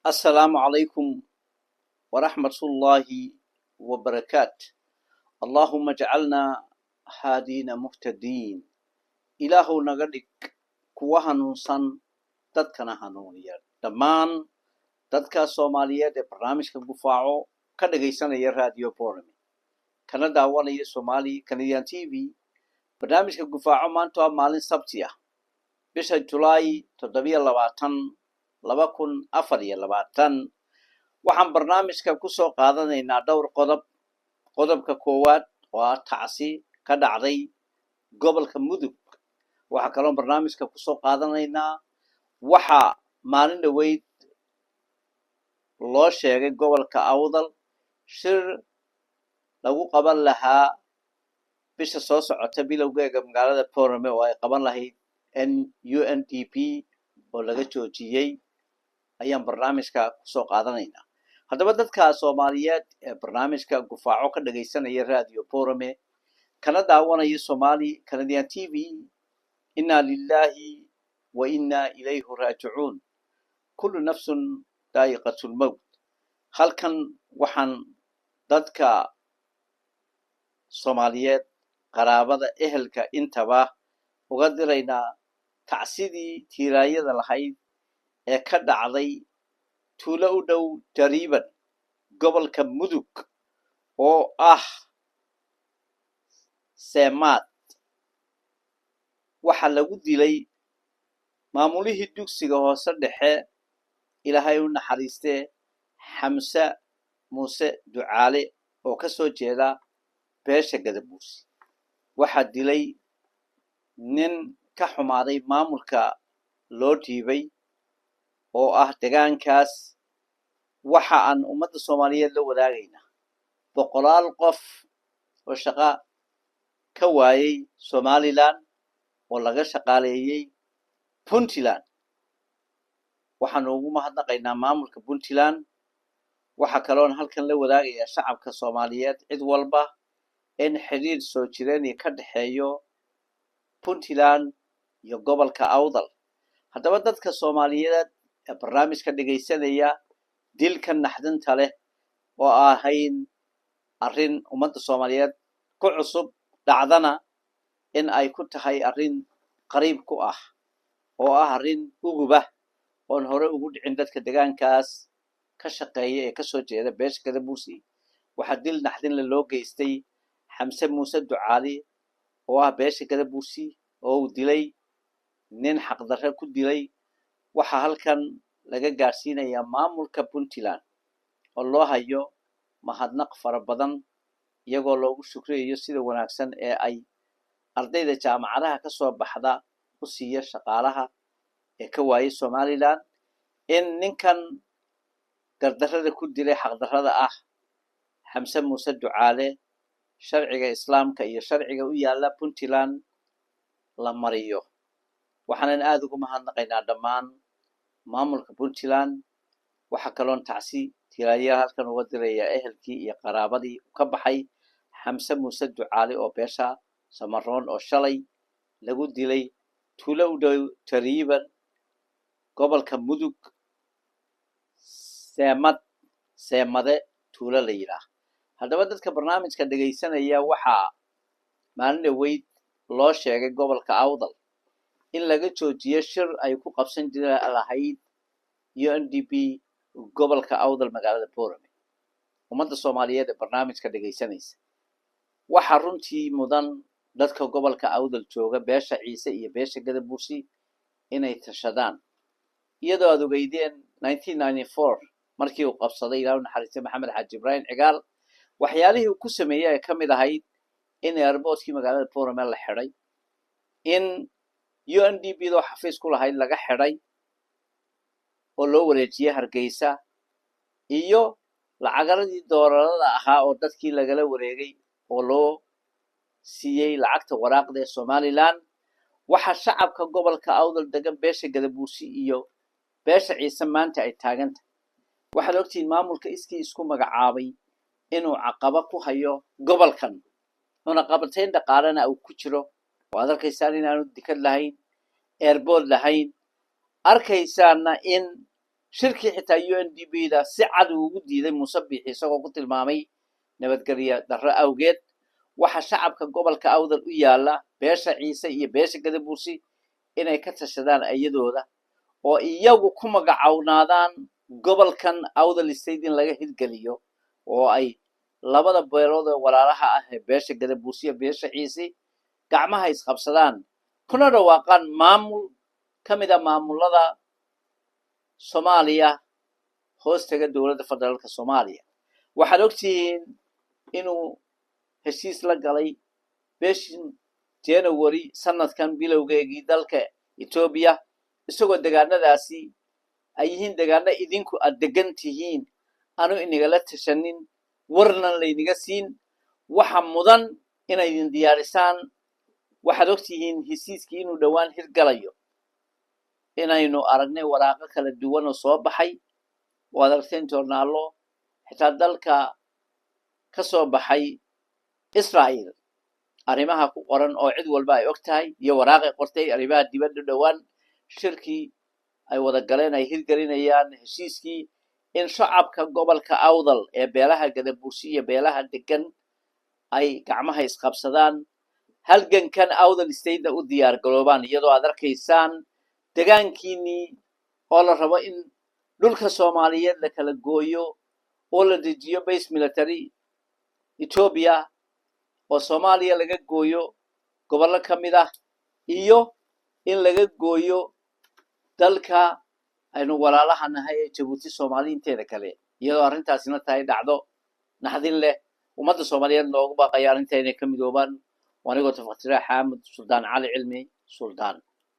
السلام عليكم ورحمة الله وبركاته. اللهم اجعلنا هادين مهتدين. إلهو نغدك كوها ننصن دادكنا هنونيا دمان دادكا سوماليا دي برنامج كبفاعو كدغيسان يا راديو بورمي كان داوانا يا سومالي كنديان تي في برنامج كبفاعو مانتوا مالين سبتيا بشا جولاي تدبيا لباتن 2024 waxaan barnaamijka ku soo qaadanaynaa dhowr qodob. qodobka koowaad waa tacsi ka dhacday gobolka mudug. waxaa kaloo barnaamijka ku soo qaadanaynaa waxa maalin dhaweyd loo sheegay gobolka awdal shir lagu qaban lahaa bisha soo socota bilowgeega magaalada Boorame oo ay qaban lahayd UNDP oo laga joojiyey ayaan barnaamijka ku soo qaadanaynaa. haddaba dadka Soomaaliyeed ee barnaamijka gufaaco ka dhageysanaya radio Boorame kana daawanaya Somali Canadian TV, inna lillahi wa inna ilayhi raaji'uun. kullu nafsun daa'iqatul mawt. halkan waxaan dadka Soomaaliyeed qaraabada ehelka intaba uga diraynaa tacsidii tiiraayada lahayd ee ka dhacday tuulo u dhow Jariban gobolka mudug oo ah Seemaad. waxa lagu dilay maamulihii dugsiga hoose dhexe Ilaahay u naxariistee Xamse Muuse Ducaale oo ka soo jeeda beesha Gadabuursi. waxa dilay nin ka xumaaday maamulka loo dhiibay oo ah deegaankaas. waxa aan ummadda Soomaaliyeed la wadaagaynaa boqolaal qof oo shaqo ka waayay Somaliland oo laga shaqaaleeyay Puntland. waxaan ugu mahadnaqaynaa maamulka Puntland. waxa kaloo halkan la wadaagayaa shacabka Soomaaliyeed cid walba in xiriir soo jireen ka dhaxeeyo Puntland iyo gobolka Awdal. haddaba dadka Soomaaliyeed ee barnaamijka dhageysanaya dilka naxdinta leh oo ahayn arrin ummadda Soomaaliyeed ku cusub dhacdana in ay ku tahay arrin qariib ku ah oo ah arrin uguba oon hore ugu dhicin dadka deegaankaas ka shaqeeya ee ka soo jeeda beesha Gadabuursi. waxa dil naxdin loo geystay Xamse Muuse Ducaale oo ah beesha Gadabuursi oo uu dilay nin xaqdarre ku dilay. waxa halkan laga gaarsiinayaa maamulka Puntland oo loo hayo mahadnaq fara badan iyagoo loogu shukriyayo sida wanaagsan ee ay ardayda jaamacadaha ka soo baxda u siiya shaqaalaha ee ka waayay Somaliland. in ninkan gardarrada ku dilay xaqdarrada ah Xamse Muuse Ducaale sharciga islaamka iyo sharciga u yaala Puntland la mariyo. waxaan aad ugu mahadnaqaynaa dhammaan maamulka Puntland. waxa kaloo tacsi tiiraaya halkan uga diraya ehelkii iyo qaraabadii ka baxay Xamse Muuse Ducaale oo beesha Samaroon oo shalay lagu dilay tuulo u dhow Jariban gobolka mudug Seemade tuulo la yiraahdo. haddaba dadka barnaamijka dhageysanaya waxa maalin dhaweyd loo sheegay gobolka Awdal in laga joojiyo shir ay ku qabsan lahayd UNDP gobolka Awdal magaalada Boorame. ummadda Soomaaliyeed ee barnaamijka dhageysanaysa waxa runtii mudan dadka gobolka Awdal jooga beesha Ciise iyo beesha Gadabuursi inay tashadaan iyadoo aad ogeydeen 1994 markii uu qabsaday Ilaahay u naxariistay Maxamed Xaaji Ibrahim Cigaal. waxyaalihii uu ku sameeyay ka mid ahayd in airportkii magaalada Boorame la xiray, in UNDP doo xafiis ku lahayd laga xiray oo loo wareejiyay Hargeysa, iyo lacagtii doolarada ahaa oo dadkii lagala wareegay oo loo siiyay lacagta waraaqda ee Somaliland. waxa shacabka gobolka Awdal degan beesha Gadabuursi iyo beesha Ciise maanta ay taaganta. waxaad ogtiin maamulka iskii isku magacaabay inuu caqaba ku hayo gobolkan una qabateen dhaqaalana uu ku jiro. waad arkaysaan in aanu dikad lahayn, airport lahayn, arkaysaana in shirkii xitaa UNDP-da si cad ugu diiday Muuse Biixi isagoo ku tilmaamay nabadgelyo darro awgeed waxa shacabka gobolka Awdal u yaala beesha Ciise iyo beesha Gadabuursi inay ka tashadaan ayadooda oo iyagu ku magacawnaadaan gobolkan Awdal State in laga hirgeliyo oo ay labada beelood ee walaalaha ah ee beesha Gadabuursi iyo beesha Ciise gacmaha isqabsadaan kuna dhawaaqaan maamul ka mid ah maamulada Soomaaliya hoostaga dowladda federaalka Soomaaliya waxaad ogtihiin inuu heshiis la galay bishii January sanadkan bilowgeedii dalka Ethiopia isagoo deegaanadaasi ay yihiin deegaano idinku aad degan tihiin aanu inagala tashanin warna laynaga siin waxa mudan inay idin diyaarisaan waxaad ogtihiin heshiiskii inuu dhowaan hirgalayo inaynu aragnay waraaqo kala duwan oo soo baxay oo aad aragteen joornaalo xitaa dalka ka soo baxay Israel arrimaha ku qoran oo cid walba ay ogtahay iyo waraaqay qortay arrimaha dibadda dhowaan shirkii ay wada galeen ay hirgelinayaan heshiiskii in shacabka gobolka Awdal ee beelaha Gadabuursi iyo beelaha degan ay gacmaha isqabsadaan halgankan Awdal State u diyaar garoobaan iyadoo aad arkaysaan deegaankiinii oo la rabo in dhulka Soomaaliyeed la kala gooyo oo la dejiyo base military Ethiopia oo Soomaaliya laga gooyo gobollo ka mid ah iyo in laga gooyo dalka aynu walaalaha nahay ee Jabuuti Soomaaliinteeda kale iyadoo arrintaasina tahay dhacdo naxdin leh ummadda Soomaaliyeed loogu baaqayo arrinta inay ka midoobaan wanigoo tafaktira Xaamud Suldaan Cali Cilmi Suldaan